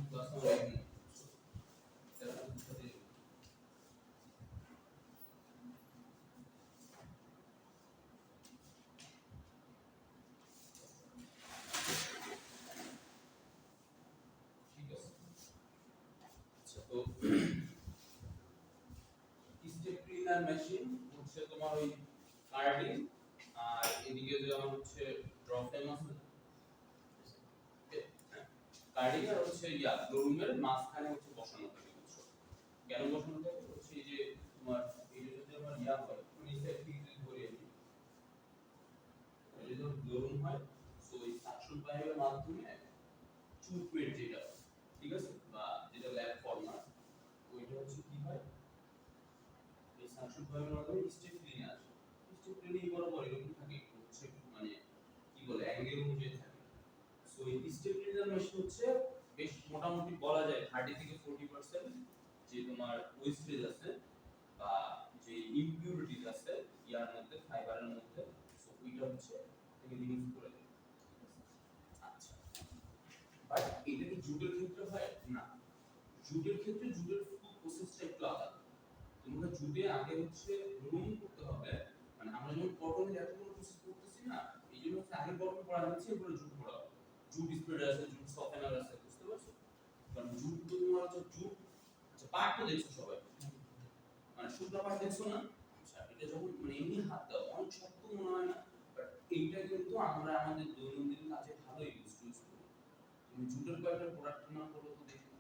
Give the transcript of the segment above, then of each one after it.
Class হবে তো step cleaner machine হচ্ছে তোমার ওই কার্ডিং আর এদিকে যে আমার হচ্ছে ড্রপ টাইম আছে কার্ডিং আর হচ্ছে রুমের মাঝখানে হচ্ছে বসানো থাকে বুঝছো কেন বসানো থাকে হচ্ছে এই যে তোমার এই যে যদি আমার হয় নিচে থেকে যদি ধরে আমি এই যে রুম হয় সো এই সাকশন পাইপের মাধ্যমে চুপের যেটা ঠিক আছে বা যেটা ল্যাব ফর্মার ওইটা হচ্ছে কি হয় এই সাকশন পাইপের মাধ্যমে স্টেপ ক্লিনে আসে স্টেপ ক্লিনে বরাবর এরকম থাকে হচ্ছে মানে কি বলে অ্যাঙ্গেল অনুযায়ী থাকে সো এই স্টেপ ক্লিনার মেশিন হচ্ছে বেশ মোটামুটি বলা যায় 30 থেকে 40% যে তোমার ওয়েস্টেজ আছে বা যে ইমপিউরিটিজ আছে ইয়ার মধ্যে ফাইবারের মধ্যে সো ওইটা হচ্ছে থেকে রিমুভ করে দেয় আচ্ছা বাট এটা কি জুটের ক্ষেত্রে হয় না জুটের ক্ষেত্রে জুটের ফুল প্রসেসটা একটু আলাদা তোমাকে জুটে আগে হচ্ছে রুম করতে হবে মানে আমরা যখন কটনের এতগুলো প্রসেস করতেছি না এই জন্য হচ্ছে আগে কটন করা হচ্ছে এরপরে জুট করা হবে জুট স্প্রেডার আছে জুট সফেনার আছে বুঝতে পারছো কারণ জুট তো তোমার হচ্ছে জুট আচ্ছা পার্ট তো দেখছো সবাই মানে শুকনো পার্ট দেখছো না আচ্ছা এটা যখন মানে এমনি হাত দাও অনেক শক্ত মনে হয় না বাট এইটা কিন্তু আমরা আমাদের দৈনন্দিন কাজে ভালো ইউজ করি তুমি জুটের কয়েকটা প্রোডাক্ট নাম বলো তো দেখি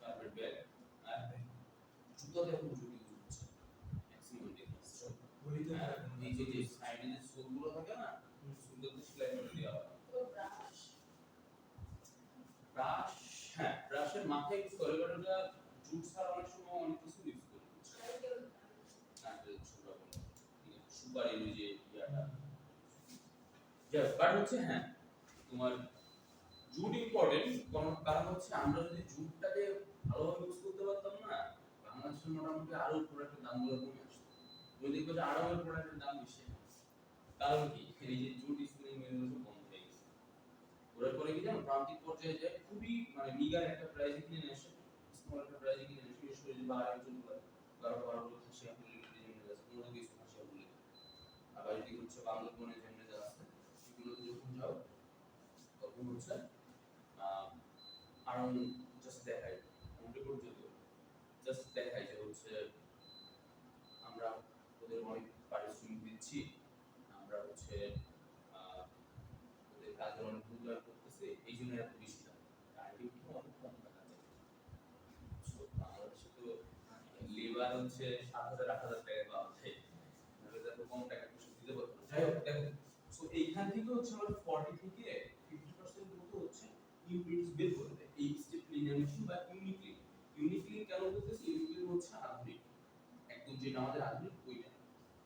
কার্পেট ব্যাগ আর জুতো দেখো জুট ইউজ হচ্ছে ম্যাক্সিমাম দেখো বলিতে এই যে সাইডে যে সোলগুলো থাকে না সোলগুলোতে সেলাই করে দেওয়া হয় ব্রাশ হ্যাঁ ব্রাশের মাথায় ইউজ করে বাট ওটা জুট ছাড়া অনেক সময় অনেক কিছু ইউজ করে সুপার এর যে ইয়াটা বাট হচ্ছে হ্যাঁ তোমার জুট ইম্পর্টেন্ট কারণ হচ্ছে আমরা যদি জুটটাকে ভালোভাবে ইউজ করতে পারতাম না বাংলাদেশের মোটামুটি আরো প্রোডাক্টের দামগুলো কমে আসতো যদি দেখবো যে আরো প্রোডাক্টের দাম বেশি কারণ কি এই যে জুট স্পিনিং মিলগুলো বন্ধ হয়ে গেছে ওরা করে কি জানো প্রান্তিক পর্যায়ে যায় খুবই মানে নিগার একটা প্রাইসে কিনে আসে স্মল একটা প্রাইসে কিনে আসে বিশেষ করে যে বাইরে অঞ্চল কারো কারো খাসিয়া বলে জেনে যাচ্ছে কোনো কিছু খাসিয়া বলে আবার যদি হচ্ছে বাংলাদেশে জেনে যা আছে সেগুলো যখন যাও তখন হচ্ছে আরাউন্ড জাস্ট দেখাই আমাদের পর্যন্ত জাস্ট দেখাই যে হচ্ছে আমরা ওদের অনেক পারিশ্রমিক দিচ্ছি আমরা হচ্ছে ওদের কাজের অনেক মূল্যায়ন করতেছি এই জন্য এত বেশি দাম আর কিন্তু অনেক কম টাকা যায় বাংলাদেশে তো লেবার হচ্ছে 7,000 8,000 টাকা পাওয়া যায় এত কম টাকা কিছু দিতে পারবো যাই হোক দেখো সো এইখান থেকে হচ্ছে আমরা 40 থেকে 50% মতো হচ্ছে ইউনিটস বের করে দেয় এই স্টেপ ক্লিনার মেশিন বা ইউনিকলি কেন বলতেছি ইউনিকলি হচ্ছে আধুনিক একদম যেটা আমাদের আধুনিক ওইটা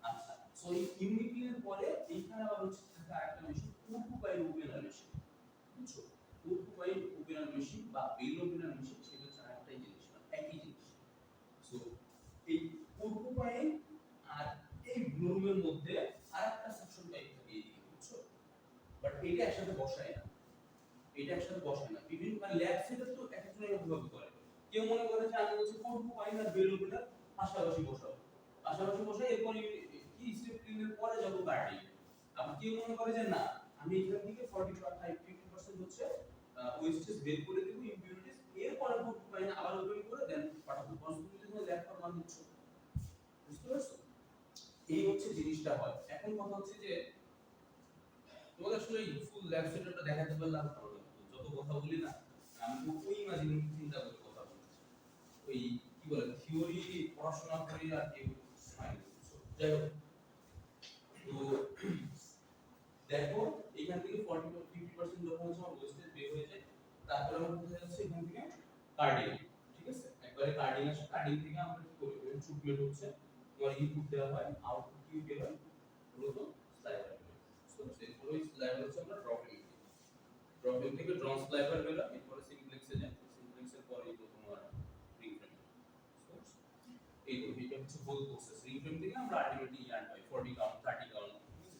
আচ্ছা সো এই ইউনিকলির পরে এইখানে আবার হচ্ছে থাকা একটা মেশিন পোর্কুপাইন ওপেনার মেশিন বুঝছো পোর্কুপাইন ওপেনার মেশিন বা বেল ওপেনার মেশিন সেটা হচ্ছে আরেকটাই জিনিস না একই জিনিস সো এই পোর্কুপাইন আর এই ব্লুমের মধ্যে আরেকটা সেকশন পাইপ থাকে এইদিকে বুঝছো বাট এটা একসাথে বসায় না এটা একসাথে বসায় না বিভিন্ন মানে ল্যাব সেটআপ তো এক একজনের ভাবে করে কেউ মনে করে যে আমি হচ্ছে পোর্কুপাইন আর বেল ওপেনার পাশাপাশি বসাবো পাশাপাশি বসে এরপর কি স্টেপ ক্লিনের পরে যাব কার্ডিং আবার কেউ মনে করে যে না আমি এখান থেকে 45-50% হচ্ছে ওয়েস্টেজ বের করে দেব ইমপিউরিটিস এরপরে পোর্কুপাইন আবার ওপেন করে দেন পাঠাবো কনস্টিটিউশন তুমি ল্যাব ফরম্যাট দিচ্ছ বুঝতে পারছো এই হচ্ছে জিনিসটা হয় এখন কথা হচ্ছে যে তোমাদের আসলে ফুল ল্যাব সেটআপটা দেখাতে পারলাম ভালো লাগতো যত কথা বলি না আমি ওই ইমাজিন চিন্তা করে কথা বলছি ওই কি বলে থিওরি পড়াশোনা করি আর কি সময় দিচ্ছ যাই হোক তো দেখো এখান থেকে 40-50% যখন হচ্ছে আমার ওয়েস্টেজ বের হয়ে যায় তারপর আমরা কোথায় যাচ্ছি এখান থেকে কার্ডিং ঠিক আছে একবারে কার্ডিং আসে কার্ডিং থেকে আমরা কি করি ট্রিটমেন্ট হচ্ছে তোমার ইনপুট দেওয়া হয় আউটপুট কি বের হয় মূলত স্লাইডার সো এরপরে স্লাইডার হচ্ছে আমরা ড্রপিং থেকে ড্রন স্লাইডার বের হয় এরপরে সিমপ্লেক্সে যায় সিমপ্লেক্সের পরে তো তোমার রিং ফ্রেম এই তো এটা হচ্ছে হোল প্রসেস রিং ফ্রেম থেকে আমরা আলটিমেটলি ইয়ার্ন পাই 40 কাউন্ট 30 কাউন্ট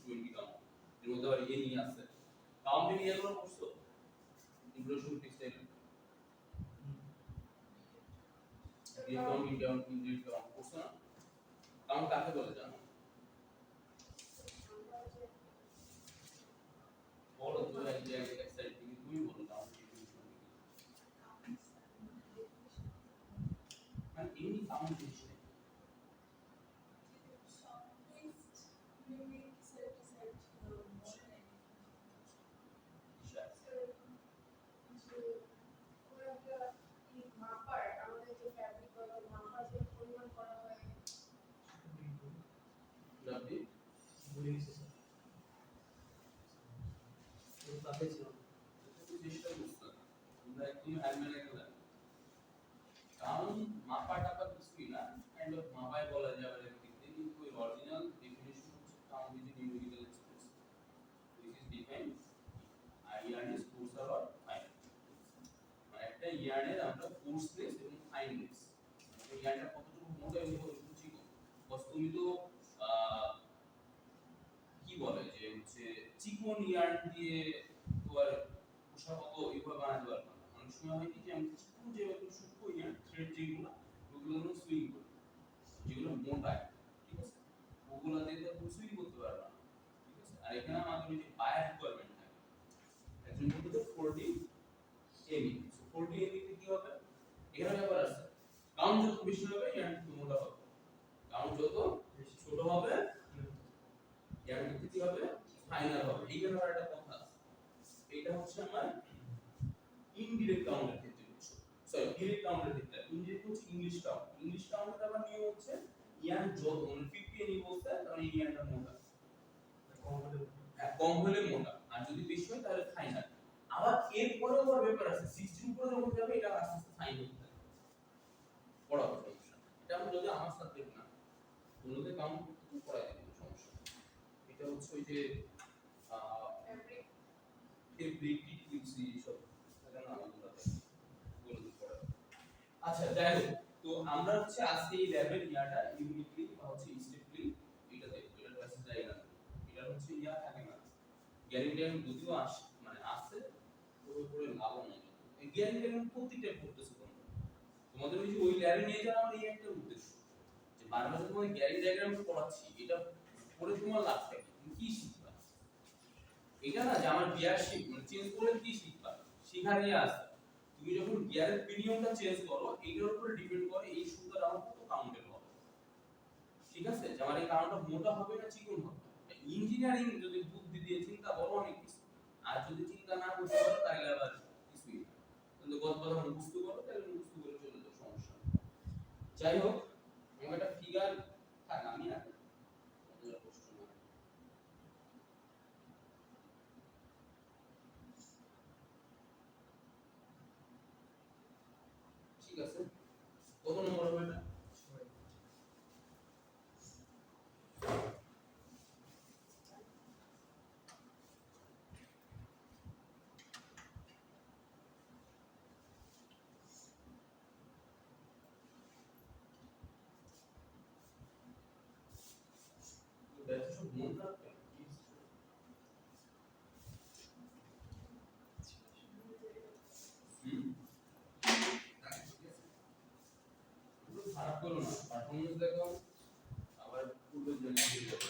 20 কাউন্ট এর মধ্যে আবার এ নিয়ে আছে কাউন্ট নিয়ে এগুলো করছো introduction textile count indeed count করছ না কাউন্ট কাকে বলে জানো বলো তো এক সাইড থেকে তুমি বলো কাউন্ট মানে এমনি কাউন্ট জিনিস নেই আপনি ভুলে গেছি স্যার তো তাতে ছিল চেষ্টা করছো তোমরা একদম হ্যান্ডমেড গেলে কারণ মাপা টাপা কিছুই না কাইন্ড অফ মাপায় বলা যায় আবার এমনি কিন্তু ওই অরিজিনাল ডেফিনিশন হচ্ছে count is a numerical expression which is defined yarn is force or fine মানে একটা ইয়ার্নের আমরা ফোর্সলেস এবং ফাইনলেস মানে ইয়ার্নটা কতটুকু মোটা এবং কতটুকু চিকন বস তুমি তো কি বলে যে হচ্ছে চিকন ইয়ার্ন দিয়ে তোমার পোশাক অত এইভাবে বানাতে পারবো না অনেক সময় হয় কি যে আমি চিকন যে একটু সূক্ষ্ম ইয়ার্ন থ্রেড যেগুলো ওগুলো আমরা সুইং করি যেগুলো মোটা ঠিক আছে ওগুলো দিয়ে তো তুমি সুইং করতে পারবে না ঠিক আছে আর এখানে আমাদের ওই যে বায়ার রিকোয়ারমেন্ট থাকে একজন বলতে 40 এমই সো 40 এমই তে কি হবে এখানে ব্যাপার আছে কাউন্ট যত বেশি হবে ইয়ার্ন তত মোটা হবে কাউন্ট যত ছোট হবে ইয়ার্ন তত কি হবে ফাইনাল হবে এই ব্যাপারে একটা কথা আছে এটা হচ্ছে আমার ইনডিরেক্ট কাউন্টের ক্ষেত্রে হচ্ছে সরি ডিরেক্ট কাউন্টের ক্ষেত্রে ইনডিরেক্ট হচ্ছে ইংলিশ কাউন্টের আবার নিয়ম হচ্ছে ইয়ার্ন যত মানে 50 এমই বলতে তাহলে এই ইয়ার্নটা মোটা কম হলে মোটা আর যদি বেশি হয় তাহলে ফাইনাল আবার এর পরে আবার ব্যাপার আছে 60 উপরে যখন যাবে এটা আস্তে আস্তে ফাইন হতে থাকে বড় সমস্যা এটা আমরা যদি আমার সাথে না অন্যদের কাউন্ট করতে পড়াই দেব সমস্যা এটা হচ্ছে ওই যে ফেব্রিক টিউসি সব এটা না আমাদের বলে দিতে পারে আচ্ছা যাই হোক তো আমরা হচ্ছে আজকে এই ল্যাবের ইয়াটা ইউনিটলি বা হচ্ছে স্টেপলি এটা দেখব এটা ক্লাসে যাই না এটা হচ্ছে ইয়া থাকে না গ্যারান্টি আমি যদিও মানে আছে ওর উপরে লাভ নাই এই গ্যারান্টি আমি প্রত্যেকটা পড়তেছি তোমরা তোমাদের ওই যে ওই ল্যাবে নিয়ে যাওয়া আমার এই একটা উদ্দেশ্য যে বারবার তোমাদের গ্যারান্টি ডায়াগ্রাম পড়াচ্ছি এটা পড়ে তোমার লাভটা কি তুমি কি শিখবা এটা না যে আমার গিয়ার শিফট মানে চেঞ্জ করলে কি শিখবা শেখা নিয়ে আসে তুমি যখন গিয়ারের পিনিয়নটা চেঞ্জ করো এইটার উপরে ডিপেন্ড করে এই সুতার আমার কত কাউন্টের হবে ঠিক আছে যে আমার এই কাউন্টটা মোটা হবে না চিকন হবে ইঞ্জিনিয়ারিং যদি বুদ্ধি দিয়ে চিন্তা করো অনেক কিছু আর যদি চিন্তা না করতে পারো তাহলে আবার কিছুই না কিন্তু গত কথা মুখস্থ করো তাহলে মুখস্থ করে চলে যাও সমস্যা যাই হোক আমার একটা ফিগার থাক আমি না প্রশ্ন না ঠিক আছে কত নম্বর হবে এটা That's a moon খারাপ করো না পারফরম্যান্স দেখো আবার পূর্বের জন্য দিয়ে যাবে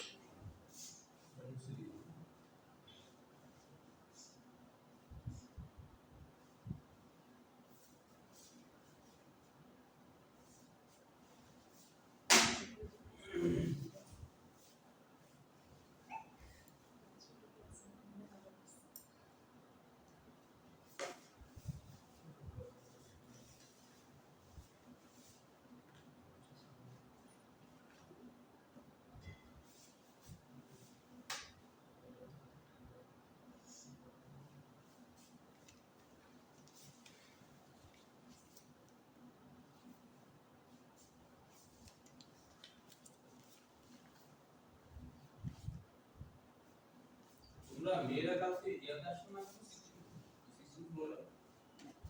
তোমরা মেয়েরা কাছে ইয়াতে আসো না 16 ফ্লোরে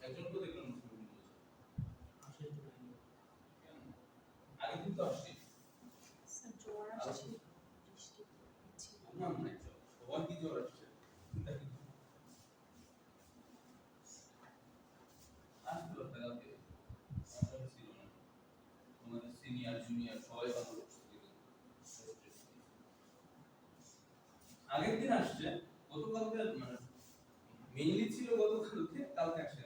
একজন তো দেখলাম মুসলিম আসলে তো নাই আগে কিন্তু আসছে স্যার জ্বর আসছে বৃষ্টি হচ্ছে আমার মনে হয় সবার কি জ্বর আসছে জুনিয়র সবাই কথা বলছে আগের দিন আসছে গতকালকে মানে মেইনলি ছিল গতকালকে কালকে আসে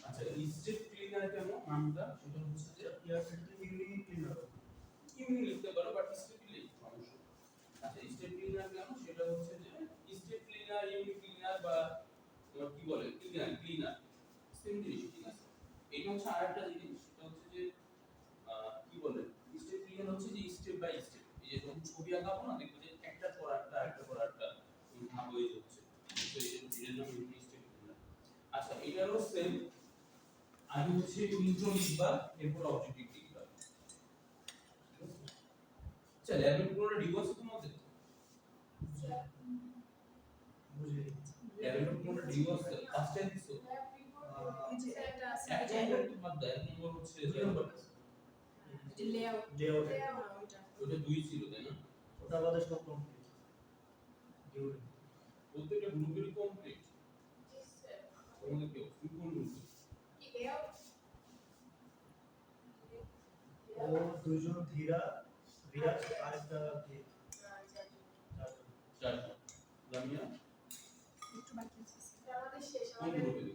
আচ্ছা স্টেপ ক্লিনার কেন নামটা সেটা হচ্ছে যে ইয়ার ক্ষেত্রে ইউনিট ক্লিনার ইউনি লিখতে পারো বাট স্টেপ ক্লিনার সমস্যা আচ্ছা স্টেপ ক্লিনার কেন সেটা হচ্ছে যে স্টেপ ক্লিনার ইউনি ক্লিনার বা তোমার কি বলে ক্লিনার সেম জিনিস ঠিক আছে এটা হচ্ছে আরেকটা জিনিস সেটা হচ্ছে যে কি বলে স্টেপ ক্লিনার হচ্ছে যে স্টেপ বাই স্টেপ এই যে যখন ছবি আঁকাবো না দেখবে যে একটার পর একটা ধাপ হয়ে যাচ্ছে তো এর জন্য ইউনি স্টেপ ক্লিনার আচ্ছা এটারও সেম আগে হচ্ছে ইন্ট্রো লিখবা এরপর অবজেক্টিভ লিখবা আচ্ছা ল্যাবের পুরোটা ডিভোর্স তোমাদের বুঝে গেছি ল্যাবের পুরোটা ডিভোর্স ফার্স্ট টাইম দিছো ওই যে একটা আছে এক নম্বর তোমার দেয় এক নম্বর হচ্ছে দুই নম্বর যে লেআউট লেআউট ওইটা ওটা দুই ছিল তাই না ওটা আমাদের সব কমপ্লিট ডিউরি প্রত্যেকটা গ্রুপেরই কমপ্লিট তোমাদের কি তুমি কোন গ্রুপে ও দুইজন ধীরা বিরাজ আর একটা কে চারজন। চারজন লামিয়া একটু বাকি আছে কোন গ্রুপে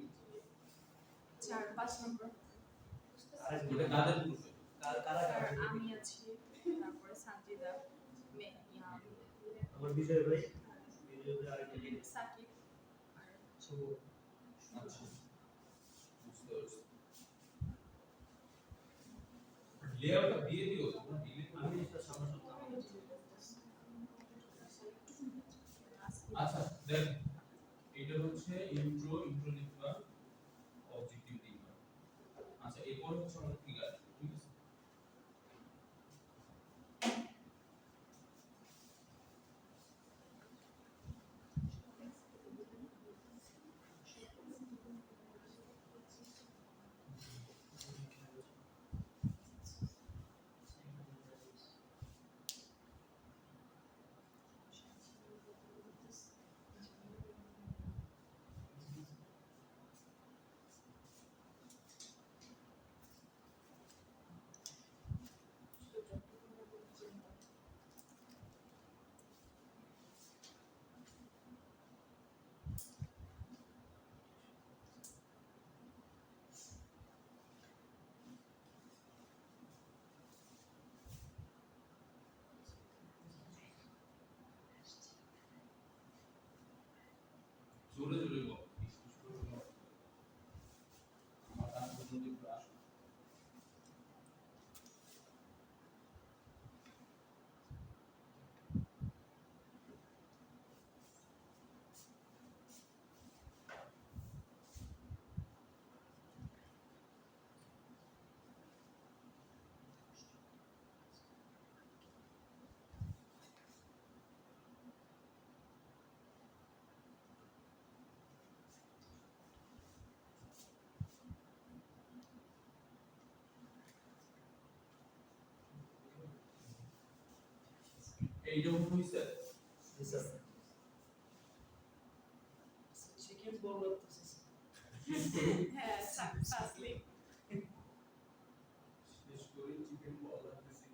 4-5 নম্বর আরেকজন। এটা কাদের গ্রুপে কারা আর কারা? আমি আছি তারপরে সানজিদা আমার বিজয় ভাই আরেকটা কে? সাকিব আর শুভ। আচ্ছা বুঝতে পারছি লেআউটটা দিয়ে দিও তোমরা দিলে আমি এটা সামনে সপ্তাহ আচ্ছা দেখ এটা হচ্ছে ইন্ট্রো লিখবা অবজেক্টিভ লিখবা আচ্ছা এরপর হচ্ছে আমাদের ফিগার ঠিক আছে জোরে জোরে বল আমার কান পর্যন্ত একটু আসো এইটা মনে হইছে জি স্যার চিকেন বল করতেছিস হ্যাঁ ফার্স্টলি শেষ করে চিকেন বল লাগতেছে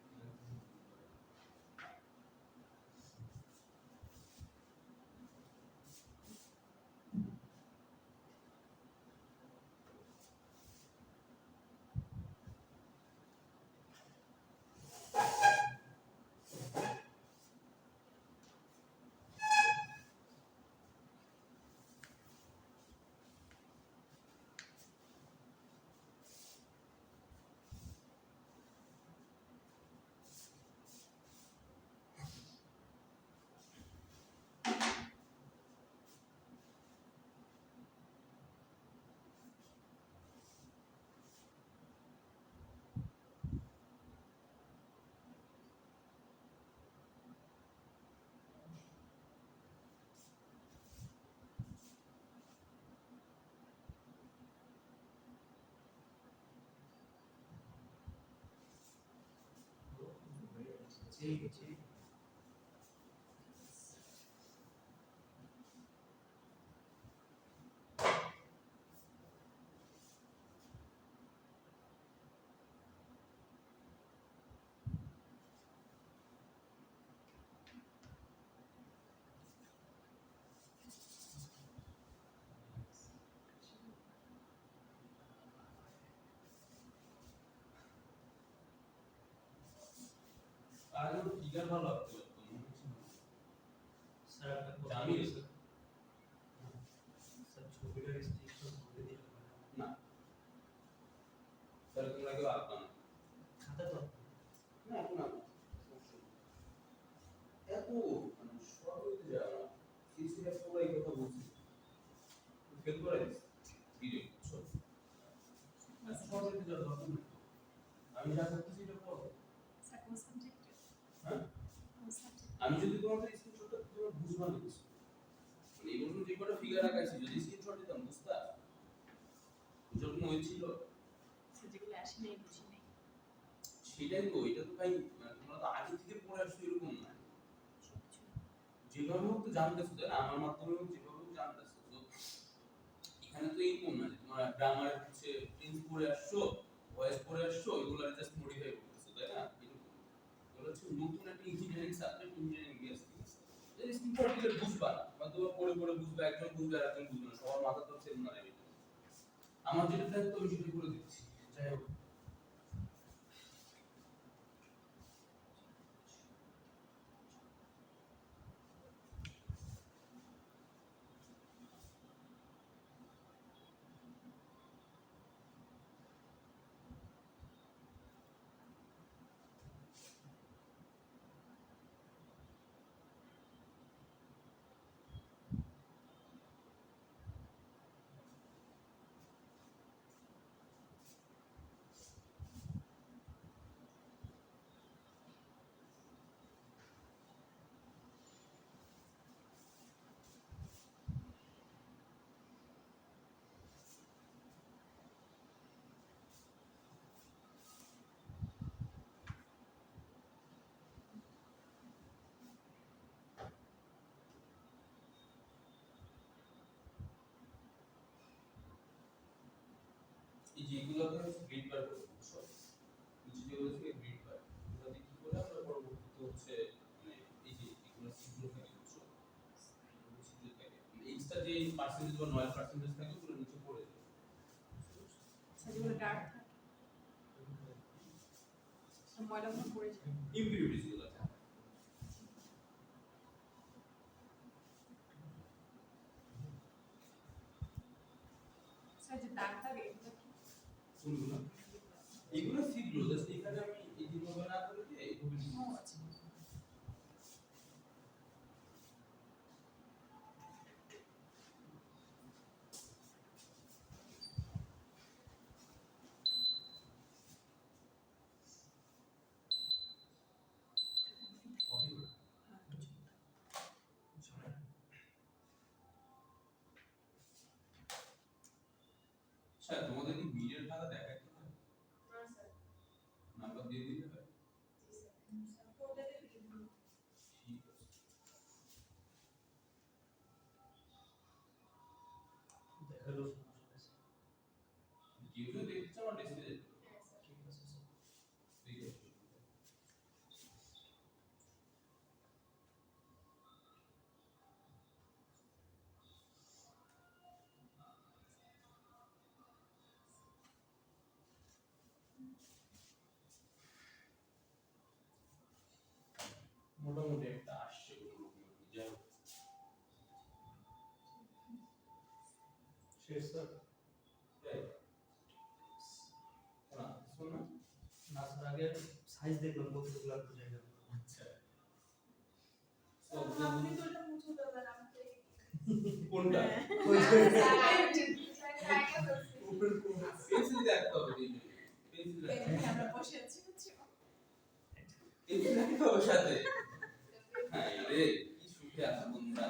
জি আর কোনো ফিগার ভালো আঁকতে পারতো মনে হচ্ছে না। স্যার একটা কথা জামিল। বলছি। স্যার ছবিটার স্টিকটা ধরে দিলে হয় না। না তাহলে তোমরা কেউ আঁকবা না। খাতা তো না এখন আঁকো। সমস্যা নেই। এত মানে সব হইতে যাও না। সিসি এর পুরো এই কথা বলছি। ফেল করে দিস। ভিডিও বুঝছো? এত সব হইতে যাও দরকার নেই। আমি যা করতেছি এটা করো। স্যার কোন সাবজেক্টে? হ্যাঁ? কোন সাবজেক্ট? আমি যদি তোমাদের স্ক্রিনশটটা তোমার বুঝবা না কিছু। মানে এই বছর যে কটা ফিগার আঁকাইছি যদি স্ক্রিনশট দিতাম বুঝতা? যখন হয়েছিল স্যার যেগুলো আসে নেই বুঝি নেই। সেটাই তো এটা তো ভাই মানে তোমরা তো আগে থেকে পড়ে আসছো এরকম না। সবকিছু যেভাবে হোক তো জানতেছো তাই না আমার মাধ্যমে হোক যেভাবে হোক জানতেছো তো এখানে তো এরকম না যে তোমার গ্রামার হচ্ছে টেন্স পড়ে আসছো ভয়েস পড়ে আসছো এগুলো জাস্ট মডিফাই করতেছো তাই না এরকম এগুলো হচ্ছে নতুন একটা ইঞ্জিনিয়ারিং সাবজেক্ট ইঞ্জিনিয়ারিং বেস এই স্কিমটা দিলে বুঝবা না মানে তোমার পড়ে পড়ে বুঝবে একজন বুঝবে আর একজন বুঝবে না সবার মাথা তো সেম না রে আমার যেটা থাকতো আমি সেটা করে দিচ্ছি যাই হোক এই যেগুলোকে গ্রিড বার করবো বুঝছো নিচে যেগুলো থেকে গ্রিড বার এটা দিয়ে কি করে আমরা পরবর্তীতে হচ্ছে মানে এই যে এগুলো সিগুলো থাকে বুঝছো এগুলো সিগুলো থাকে এক্সট্রা যে পার্সেন্টেজ বা নয় পার্সেন্টেজ থাকে ওগুলো নিচে পড়ে যায় স্যার যেগুলো ডার্ক থাকে ময়লা মনে পড়ে যায়। ইম্পিউরিটিস গুলো থাকে স্যার যে দাগ থাকে এগুলো কি? কোনগুলো এগুলো সিগুলো জাস্ট এখানে আমি এই যেভাবে না করে দিয়ে এইভাবে লিখি। ও আচ্ছা হবে স্যার তোমাদের কি বিলের খাতা দেখায় কি না নাম্বার দিয়ে দিতে হয় ঠিক আছে দেখালো সমস্যা আছে কেউ যদি দেখতে চাও আমার ডেস্কে যেতে ঠিক আছে স্যার ঠিক আছে মোটামুটি একটা আসছে কোনো রকম যাই হোক শেষ স্যার তাই না শোন না না স্যার আগে সাইজ দেখলাম কতটুকু লাগবে জায়গা আচ্ছা তো আপনি তো এটা মুছে দেবেন আমি তো কোনটা পেন্সিল দেখতে হবে এই পেন্সিল দেখতে হবে আমরা বসে আছি বুঝছো? পেন্সিল দেখতে হবে সাথে হ্যাঁ রে কি সুখে আছো বন্ধুরা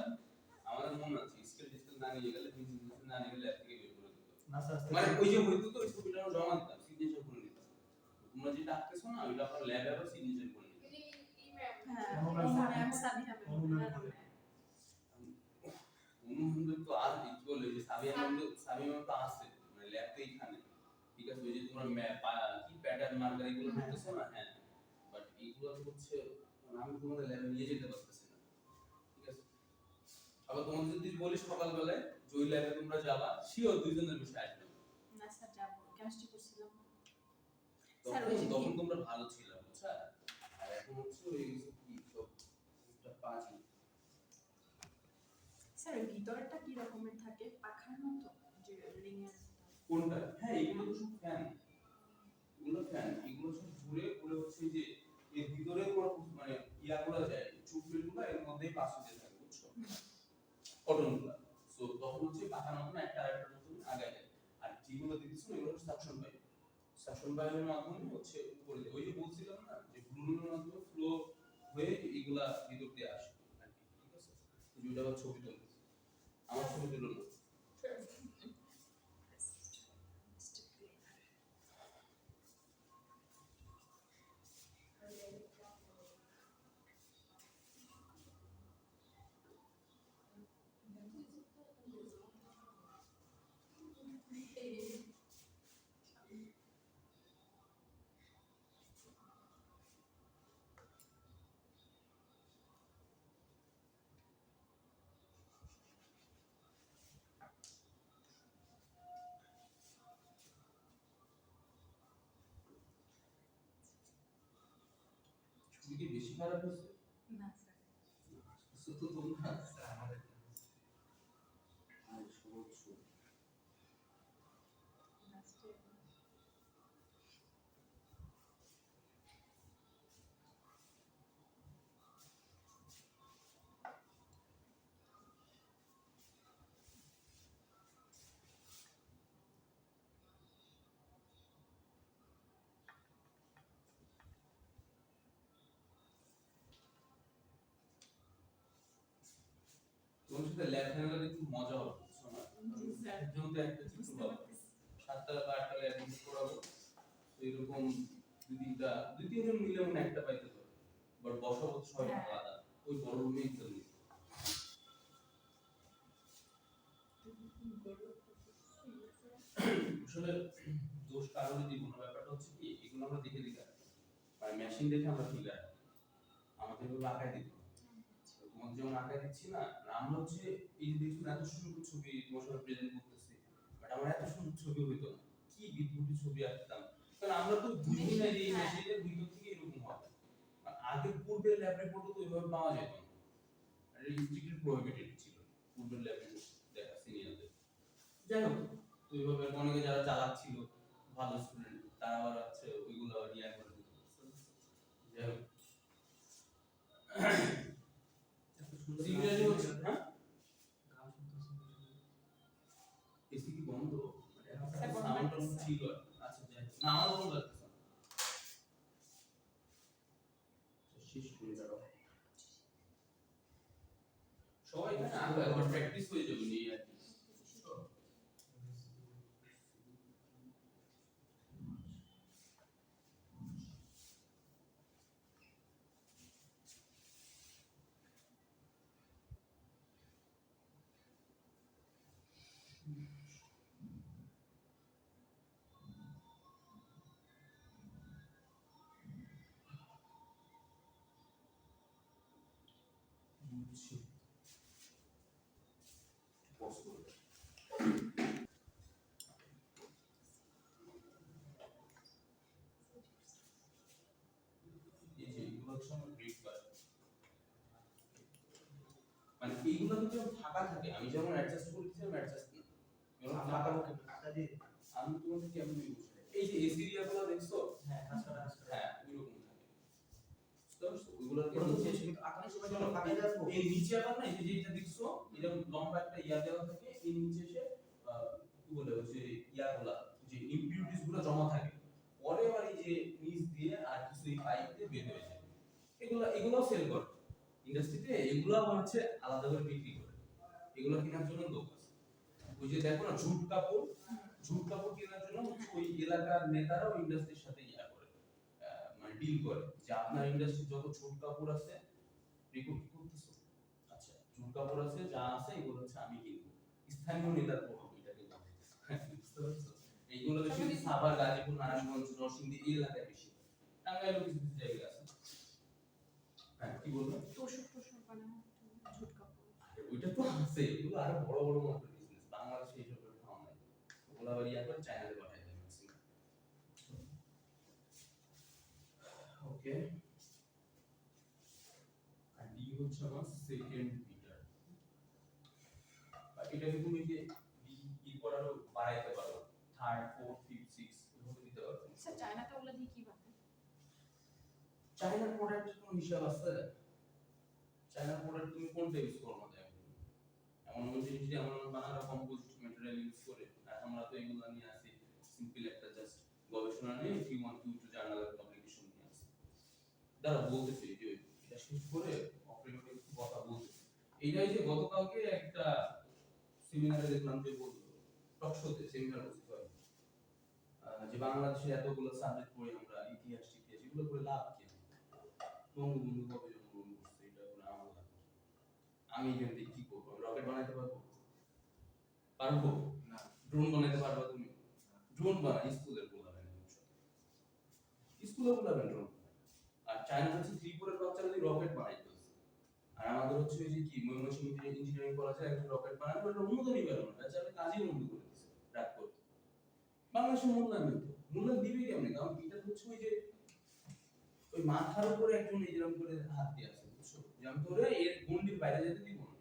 আমাদের মনে আছে স্কেল টিস্কেল না নিয়ে গেলে পেন্সিল টিস্কেল না নিয়ে গেলে ল্যাব থেকে বের করে দিত না স্যার মানে ওই যে হইতো তো ওই ছবিটা আমরা জমা দিতাম সিগনেচার করে নিতাম তোমরা যেটা আঁকতেছো না ওইটা আপনার ল্যাবে আবার সিগনেচার করে নিতাম সাবিহা অনুমান করে। অনুমোদন তো আর কি বলে যে সাবিয়া তো আছে মানে ল্যাব তো এখানে ঠিক আছে ওই যে তোমরা কি প্যাটার্ন মার্কার এগুলো করতেছো না হ্যাঁ বাট এগুলো তো হচ্ছে মানে আমি তোমাদের ল্যাবে নিয়ে যেতে পারতেছি না ঠিক আছে আবার তোমাদের যদি বলি সকালবেলায় যে ওই ল্যাবে তোমরা যাবা শিওর দুইজনের বিষয় আসবে না স্যার যাবো কেমিস্ট্রি করছিলাম স্যার ওই তখন যে তখন তোমরা ভালো ছিল বুঝছা আর এখন হচ্ছে ওই কি সব একটা পাঁচই স্যার ওই ভিতরটা কি রকমের থাকে পাখার মতো যে রিং এর কোনটা হ্যাঁ এগুলো তো সব ফ্যান এগুলো সব ঘুরে ঘুরে হচ্ছে যে এর ভিতরে পুরো মানে ইয়াগুলো যায় চুপড়িগুলো এর মধ্যেই পাস হতে থাকে বুঝছো কটনগুলো সো তখন হচ্ছে পাখার মতন একটা আরেকটার মতন আগায় যায় আর যেগুলো দেখছো এগুলো সাকশন পাইপের মাধ্যমে হচ্ছে উপরে যায়। ওই যে বলছিলাম না যে ব্লুমের মাধ্যমে ফ্লো হয়ে এগুলা ভিতর দিয়ে আসে আর কি ঠিক আছে তো যেটা আবার ছবি তুলছে আমার ছবি তুলো না ছবি কি বেশি খারাপ হয়েছে না স্যার তো তোমরা আমাদের আর সহজ ছবি লাস্টে তোমার সাথে ল্যাব ফ্যামিলি খুব মজা হবে বুঝছো না জি স্যার যেহেতু একটা চিত্র বুঝতে পাবো পারতেছি 7টা বা 8টা ল্যাব মিস করাবো তো এরকম দুই তিনজন মিলে মনে একটা পাইতে পারো বাট বসাবো তো সবাই হ্যাঁ। আলাদা ওই বড় রুমেই চলবে আসলে দোষ কারণে দিব না ব্যাপারটা হচ্ছে কি এগুলো আমরা দেখে দিতে মানে মেশিন দেখে আমরা ফিগার আমাদের এগুলো আঁকায় দিতে হবে। তো তোমাকে যেমন আঁকায় দিচ্ছি না আমরা হচ্ছে এই যে দেখছো না, এত সুন্দর ছবি তোমার সামনে প্রেজেন্ট করতেছি বাট আমার এত সুন্দর ছবি হইতো না কি বিদ্যুটি ছবি আঁকতাম কারণ আমরা তো বুঝি না যে এই হ্যাঁ। মেশিনের ভিতর থেকে এরকম হবে আর আগের পূর্বের ল্যাব রিপোর্টও তো ওইভাবে পাওয়া যেত না এটা স্ট্রিক্টলি প্রহিবিটেড ছিল পূর্বের ল্যাব রিপোর্ট দেখা সিনিয়রদের যাই হোক তো এইভাবে অনেকে যারা চালাচ্ছিল ভালো স্টুডেন্ট তারা আবার হচ্ছে ওইগুলো রিয়া করে দিত যাই হোক এত সুন্দর সিরিয়ালি হচ্ছে হ্যাঁ গান শুনতেছি এসি কি বন্ধ মানে স্যার, বন্ধ সাউন্ড লাগতেছে। ছিল আচ্ছা যাই হোক। না আমার বন্ধ লাগতেছে না। আচ্ছা, শেষ করে দাও সবাই এখানে আগে একবার প্র্যাকটিস হয়ে যাবে নিয়ে আর কি বুঝছি পজ করে দাও। এই যে এগুলো হচ্ছে আমার গ্রিড বার মানে এইগুলো যদি ফাঁকা থাকে আমি যেমন অ্যাডজাস্ট করে দিচ্ছি আমি অ্যাডজাস্ট না এগুলো আমরা ফাঁকা কাউকে টাকা দিয়ে আমি তোমাকে কেমন বুঝাই এই যে এসি এরিয়াগুলো দেখছো হ্যাঁ কাজ করা হ্যাঁ ওইরকম থাকে বুঝতে পারছো ওইগুলোকে ওরা তো নিচে কিন্তু আকাশের সময় শোনো, ফাঁকা যাবো এই নিচে আবার না এই যে যেটা দেখছো এরকম লম্বা একটা ইয়া দেওয়া থাকে এই নিচে এসে কি বলে হচ্ছে ইয়াগুলা যে ইমপিউরিটিস গুলো জমা থাকে পরে আবার এই যে নিচ দিয়ে আর কিছু এই পাইপ দিয়ে বের হয়ে যায় এগুলো সেল করে ইন্ডাস্ট্রিতে এগুলো আবার হচ্ছে আলাদা করে বিক্রি করে এগুলো কেনার জন্য লোক আছে ওই যে দেখো না ঝুট কাপড় কেনার জন্য হচ্ছে ওই এলাকার নেতারা ওই ইন্ডাস্ট্রির সাথে ইয়া করে মানে ডিল করে যে আপনার ইন্ডাস্ট্রি যত ঝুট কাপড় আছে রেকর্ড করতেছো? আচ্ছা, জুট কাপড় আছে, যা আছে এগুলো হচ্ছে আমি কিনবো, স্থানীয় নেতার প্রভাব এটাকে বলে। বুঝতে পারছো? এইগুলো বেশি সাভার, গাজীপুর, নারায়ণগঞ্জ, নরসিংদী এই এলাকায় বেশি, টাঙ্গাইলেও কিছু কিছু জায়গায় আছে। হ্যাঁ, কি বলবো? তোষক বানানো ঝুট কাপড়। ওইটা তো আছে, এগুলো আরো বড় বড় মাপের বিজনেস, বাংলাদেশে এইসব করে খাওয়া নাই, ওগুলো আবার ইয়া করে চায়নাতে পাঠায় দেয় ম্যাক্সিমাম। ওকে, আর ডি হচ্ছে আমার সেকেন্ড বিটার, এটাকে তুমি যে ডি ই করারও বাড়াইতে পারো, থার্ড, ফোর্থ, ফিফথ, সিক্স এভাবে দিতে পারো। স্যার চায়নাতে ওগুলো দিয়ে কি বানায়? চায়নার প্রোডাক্টের কোনো হিসাব আছে? চায়নার প্রোডাক্ট তুমি কোনটা ইউজ করো না দেখো, এমন এমন জিনিস দিয়ে এমন এমন বানানো কম্পোজিট ম্যাটেরিয়াল ইউজ করে, আর আমরা তো এগুলো নিয়ে আসি সিম্পল একটা জাস্ট গবেষণা নিয়ে Q1 Q2 জার্নালের পাবলিকেশন নিয়ে আসি। দাঁড়া বলতেছি যে এটা শেষ করে অপারেটর একটু কথা বলতেছি। এইটাই যে গতকালকে একটা সেমিনারে দেখলাম যে বললো, টক শোতে সেমিনার বলতে হয় যে বাংলাদেশে এতগুলো সাবজেক্ট পড়ে আমরা ইতিহাস টিতিহাস এগুলো করে লাভ কি? বঙ্গবন্ধু কবে জন্মগ্রহণ করছে এটা করে আমার লাভ কি? আমি এখান থেকে কি করবো? রকেট বানাইতে পারবো? পারবো না। ড্রোন বানাইতে পারবো তুমি? ড্রোন বানাই স্কুলের বলাবেন, স্কুলে বলাবেন ড্রোন। আর চায়না হচ্ছে 3-4 এর বাচ্চারা যদি রকেট বানাইতে, আর আমাদের হচ্ছে ওই যে কি ময়মনসিংহ ইঞ্জিনিয়ারিং কলেজে একজন রকেট বানায়, ওটা অনুমোদনই পেল না, বেচারা কাজই বন্ধ করে দিয়েছে রাত করে। বাংলাদেশের মূল্যায়ন দিত, মূল্যায়ন দিবে কেমনে? কারণ এটা হচ্ছে ওই যে ওই মাথার উপরে একজন এরকম করে হাত দিয়ে আছে, বুঝছো? যে আমি তোরে এর গন্ডির বাইরে যেতে দিব না।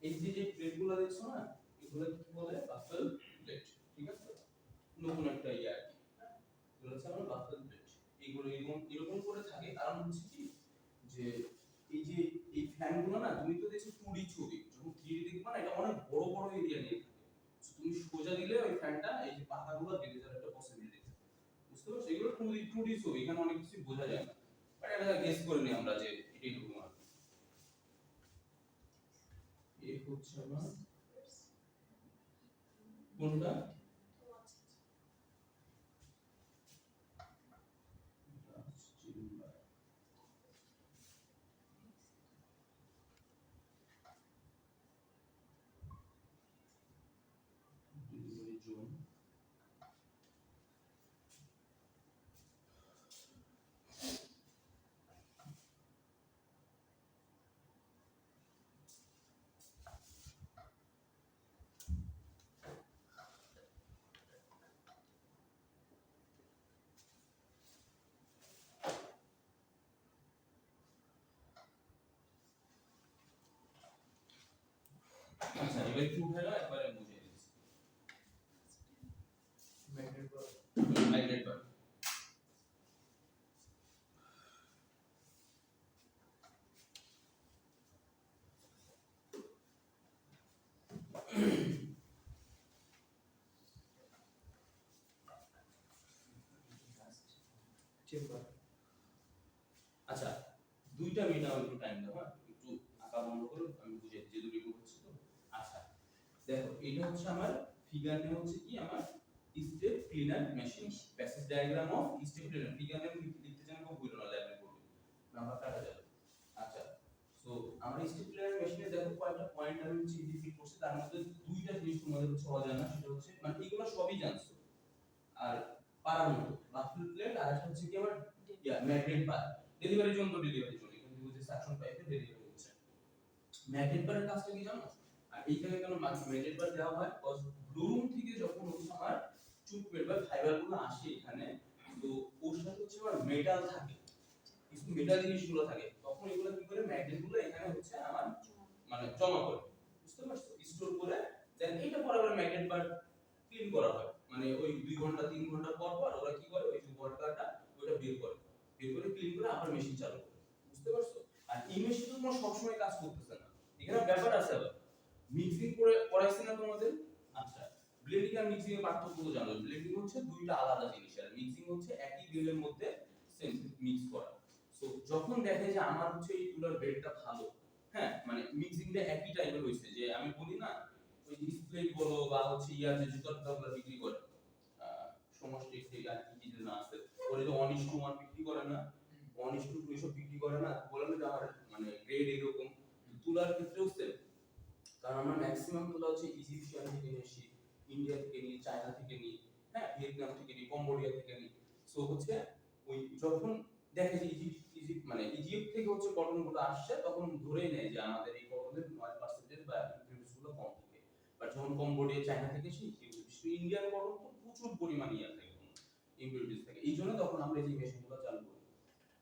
এই যে প্লেটগুলো দেখছো না, এগুলো কি বলে? বাফেল প্লেট, ঠিক আছে? নতুন একটা ইয়ে আর কি, এগুলো হচ্ছে আমার বাফেল প্লেট। এগুলো এরকম এরকম করে থাকে, কারণ হচ্ছে কি যে এই যে এই ফ্যানগুলো না, তুমি তো দেখছো 2D ছবি, যখন 3D দেখবা না, এটা অনেক বড় বড় এরিয়া নিয়ে থাকে। তুমি সোজা দিলে ওই ফ্যানটা এই যে পাখাগুলো বেরিয়ে যাওয়ার একটা পসিবিলিটি থাকে, বুঝতে পারছো? এগুলো 2D ছবি, এখানে অনেক কিছু বোঝা যায় না, বাট এটা গেস করে নি আমরা যে এটাই এরকম আর কি। এই হচ্ছে আমার কোনটা? Delivery zone. আচ্ছা, এবার একটু উঠে নাও, একবারে বুঝিয়ে দিচ্ছি। ম্যাগনেট বার। ম্যাগনেট বার। চেম্বার। আচ্ছা, 2টা মিনিট আমার একটু টাইম দাও, হ্যাঁ? একটু আঁকা বন্ধ করো, আমি বুঝিয়ে দিচ্ছি, যেহেতু রিমুভ হচ্ছে তো। আচ্ছা, দেখো এটা হচ্ছে আমার ফিগার নেম হচ্ছে কি আমার step cleaner machine, passage diagram of step cleaner. Figure name লিখতে জানো খুব ভুলো না, ল্যাবে করবে, নাম্বার কাটা যাবে। আচ্ছা, সো আমরা স্টেপ ক্লিনার মেশিনে দেখো কয়টা পয়েন্ট আমি হচ্ছে ইন্ডিকেট করছি, তার মধ্যে 2টা জিনিস তোমাদের হচ্ছে অজানা, সেটা হচ্ছে মানে এগুলো সবই জানছো, আর পারার মতো বাফেল প্লেট, আর একটা হচ্ছে কি আমার ম্যাগনেট বার। ডেলিভারি জোন তো ডেলিভারি জোন, এখান থেকে যে সাকশন পাইপে ডেলিভারি হচ্ছে। ম্যাগনেট বারের কাজটা কি জানো? আর এইখানে কেন ম্যাগনেট বার দেওয়া হয়? কজ ব্লু রুম থেকে যখন হচ্ছে আমার চুপপেট বা ফাইবারগুলো আসে এখানে, তো ওর সাথে হচ্ছে আমার মেটাল থাকে, কিছু মেটাল জিনিসগুলো থাকে, তখন এগুলো কি করে ম্যাগনেটগুলো এখানে হচ্ছে আমার মানে জমা করে, বুঝতে পারছো? স্টোর করে দেন এটা পরে আবার ম্যাগনেট বার ক্লিন করা হয়, মানে ওই 2 ঘন্টা 3 ঘন্টা পর পর ওরা কি করে ওই যে ওয়াটারটা ওইটা বের করে ক্লিন করে আবার মেশিন চালু করে, বুঝতে পারছো? আর এই মেশিন তো তোমার সবসময় কাজ করতেছে না, এখানে ব্যাপার আছে আবার মিক্সিং করে পড়াইছে না তোমাদের? আচ্ছা, ব্লেন্ডিং আর মিক্সিং এর পার্থক্য তো জানো, ব্লেন্ডিং হচ্ছে দুইটা আলাদা জিনিস, আর মিক্সিং হচ্ছে একই গ্রেডের মধ্যে সেম মিক্স করা। সো যখন দেখে যে আমার হচ্ছে এই তুলার বেডটা ভালো, হ্যাঁ মানে মিক্সিংটা একই টাইপের হইছে যে আমি বলি না ওই ডিসপ্লে বলো বা হচ্ছে ইয়ার যে জুতার টুতাগুলো বিক্রি করে সমষ্টি থেকে আর কি যে না আছে ওরা যে 1:1 বিক্রি করে না 1:2 এসব বিক্রি করে না বলে না যে আমার মানে গ্রেড এরকম তুলার ক্ষেত্রেও সেম কারণ আমরা ম্যাক্সিমাম তুলা হচ্ছে ইজিপশিয়ান থেকে নিয়ে আসি ইন্ডিয়া থেকে নিই চায়না থেকে নিই হ্যাঁ ভিয়েতনাম থেকে নিই কম্বোডিয়া থেকে নিই সো হচ্ছে ওই যখন দেখে যে ইজিপ্ট মানে ইজিপ্ট থেকে হচ্ছে কটন গুলো আসছে তখন ধরেই নেয় যে আমাদের এই কটনের 9% বা ইনগ্রেডিয়েন্টস গুলো কম থাকে বাট যখন কম্বোডিয়া চায়না থেকে এসে ইন্ডিয়ান কটন তো প্রচুর পরিমাণে ইয়া থাকে ইনগ্রেডিয়েন্টস থাকে এই জন্য তখন আমরা এই মেশিনগুলো চালু করি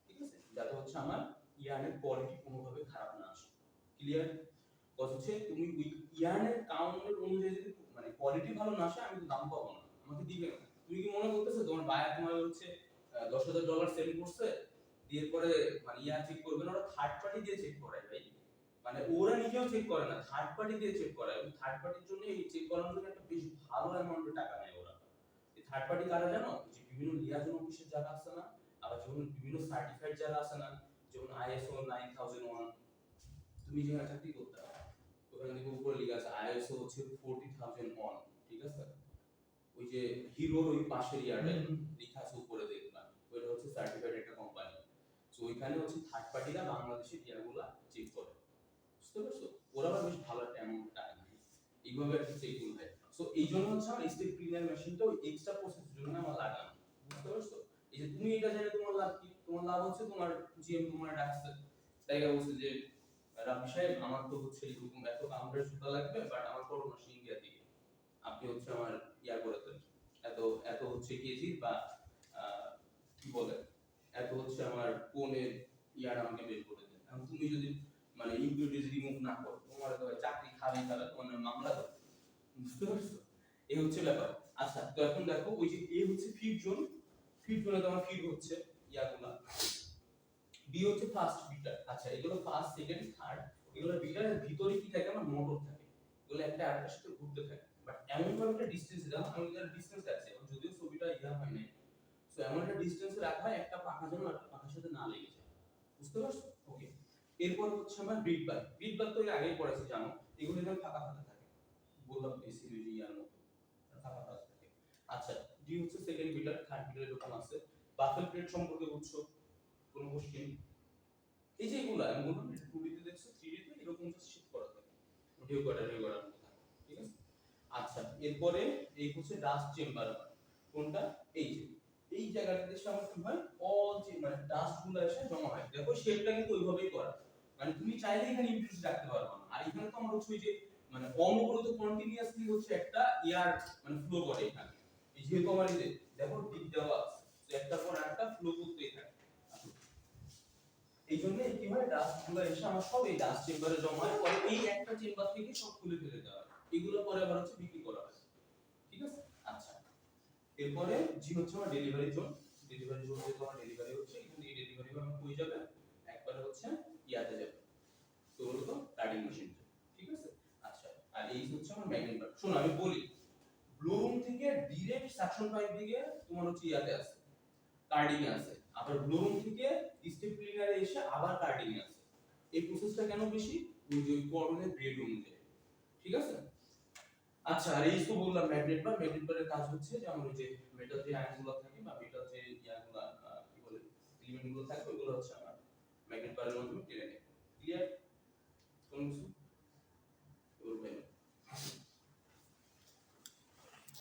ঠিক আছে যাতে হচ্ছে আমার ইয়ার্নের কোয়ালিটি কোনোভাবে খারাপ না আসে ক্লিয়ার কজ হচ্ছে তুমি ওই ইয়ার্নের কাউন্টের অনুযায়ী যদি মানে কোয়ালিটি ভালো না আসে আমি তো দাম পাবো না আমাকে দিবে না তুমি কি মনে করতেছো তোমার বায়ার তোমার হচ্ছে $10,000 সেল করছে দিয়ে পরে মানে ইয়া চেক করবে না ওরা থার্ড পার্টি দিয়ে চেক করায় ভাই মানে ওরা নিজেও চেক করে না থার্ড পার্টি দিয়ে চেক করায় ওই থার্ড পার্টির জন্য এই চেক করানোর জন্য একটা বেশ ভালো অ্যামাউন্টের টাকা নেয় ওরা এই থার্ড পার্টি কারা জানো যে বিভিন্ন লিয়াজন অফিসের যারা আছে না আবার যেমন বিভিন্ন সার্টিফাইড যারা আছে না যেমন ISO 9001 তুমি যেখানে চাকরি করতে ওখানে দেখো উপরে লেখা আছে ISO হচ্ছে 40,001 ঠিক আছে ওই যে হিরোর ওই পাশের ইয়ারটা লেখা আছে উপরে দেখবা ওইটা হচ্ছে সার্টিফাইড একটা কোম্পানি সো ওইখানে হচ্ছে থার্ড পার্টিরা বাংলাদেশের ইয়ারগুলা চেক করে বুঝতে পারছো ওরা আবার বেশ ভালো একটা অ্যামাউন্ট টাকা নেয় এইভাবে আর কি চেক করবে সো এই জন্য হচ্ছে আমার স্টেপ ক্লিনার মেশিনটা ওই এক্সট্রা প্রসেসের জন্য আমার লাগানো বুঝতে পারছো এই যে তুমি এটা জানে তোমার লাভ কি তোমার লাভ হচ্ছে তোমার জিএম তোমার ডাকছে তাই বলছে যে রাবি সাহেব আমার তো হচ্ছে এরকম এত কাউন্টার জুতা লাগবে বাট আমার করোনা মাসে ইন্ডিয়া থেকে আপনি হচ্ছে আমার ইয়ার করে দেন এত এত হচ্ছে কেজি বা কি বলে এত হচ্ছে আমার কোনের ইয়ার আমাকে বের করে দেন এখন তুমি যদি মানে ইনগ্রেডিয়েন্টস রিমুভ না করো তোমার তো চাকরি খাবে তাহলে তোমার মামলা হবে বুঝতে পারছো এই হচ্ছে ব্যাপার আচ্ছা তো এখন দেখো ওই যে এ হচ্ছে ফিট জোনে তোমার ফিট হচ্ছে ইয়াগুলা বি হচ্ছে ফার্স্ট বিটার আচ্ছা এগুলো ফার্স্ট সেকেন্ড থার্ড এগুলো বিটারের ভিতরে কি থাকে আমার মোটর থাকে এগুলো একটা আরেকটার সাথে ঘুরতে থাকে বাট এমন ভাবে একটা ডিসটেন্স দাও আমি এর ডিসটেন্স আছে এখন যদিও ছবিটা ইয়া হয় নাই সো এমন একটা ডিসটেন্সে রাখা হয় একটা পাখা যেন একটা পাখার সাথে না লেগে যায় বুঝতে পারছো ওকে এরপর হচ্ছে আমার ব্রিড বার তো এর আগেই পড়েছি জানো এগুলো এখানে ফাঁকা থাকে বললাম এসি ওই যে ইয়ার মতো ফাঁকা থাকে আচ্ছা ডি হচ্ছে সেকেন্ড বিটার থার্ড বিটার এরকম আছে বাফেল প্লেট সম্পর্কে বুঝছো কোনো কোশ্চেন এই যে এগুলা আমি বললাম এটা 2D তে দেখছো 3D তে এরকম জাস্ট শিফট করা থাকে ভিডিও করার মতো থাকে ঠিক আছে আচ্ছা এরপরে এই হচ্ছে ডাস্ট চেম্বার কোনটা এই যে এই জায়গাটাতে এসে আমার কি হয় অল যে মানে ডাস্ট গুলো এসে জমা হয় দেখো শেপটা কিন্তু ওইভাবেই করা মানে তুমি চাইলে এখানে ইমপ্রেস রাখতে পারবে না আর এখানে তো আমার হচ্ছে ওই যে মানে অনবরত কন্টিনিউয়াসলি হচ্ছে একটা এয়ার মানে ফ্লো করে এখানে এই যেহেতু আমার এই যে দেখো ডিপ দেওয়া আছে একটার পর একটা ফ্লো করতেই থাকে এই জন্য কি হয় ডাস্ট গুলো এসে আমার সব এই ডাস্ট চেম্বারে জমা হয় পরে এই একটা চেম্বার থেকে সব খুলে ফেলে দেওয়া হয় এগুলো পরে আবার হচ্ছে বিক্রি করা হয় ঠিক আছে আচ্ছা এরপরে জি হচ্ছে আমার ডেলিভারি জোন যে তোমার ডেলিভারি হচ্ছে এখান থেকে ডেলিভারি আমার কই যাবে একবারে হচ্ছে ইয়াতে যাবে তো হলো তো কাটিং মেশিন ঠিক আছে আচ্ছা আর এই হচ্ছে আমার ম্যাগনেট বার শোনো আমি বলি ব্লো রুম থেকে ডাইরেক্ট সাকশন পাইপ দিকে তোমার হচ্ছে ইয়াতে আছে কার্ডিং এ আছে আবার ব্লো রুম থেকে স্টেপ ক্লিনারে এসে আবার কার্ডিং এ আছে এই প্রসেসটা কেন বেশি ওই যে কর্নের গ্রেড অনুযায়ী ঠিক আছে আচ্ছা আর এই তো বললাম ম্যাগনেট বারের কাজ হচ্ছে যে আমার ওই যে মেটাল যে আয়নগুলো থাকে বা মেটাল যে ইয়াগুলো কি বলে এলিমেন্টগুলো থাকে ওগুলো হচ্ছে আমার ম্যাগনেট বারের মাধ্যমে টেনে নেয় ক্লিয়ার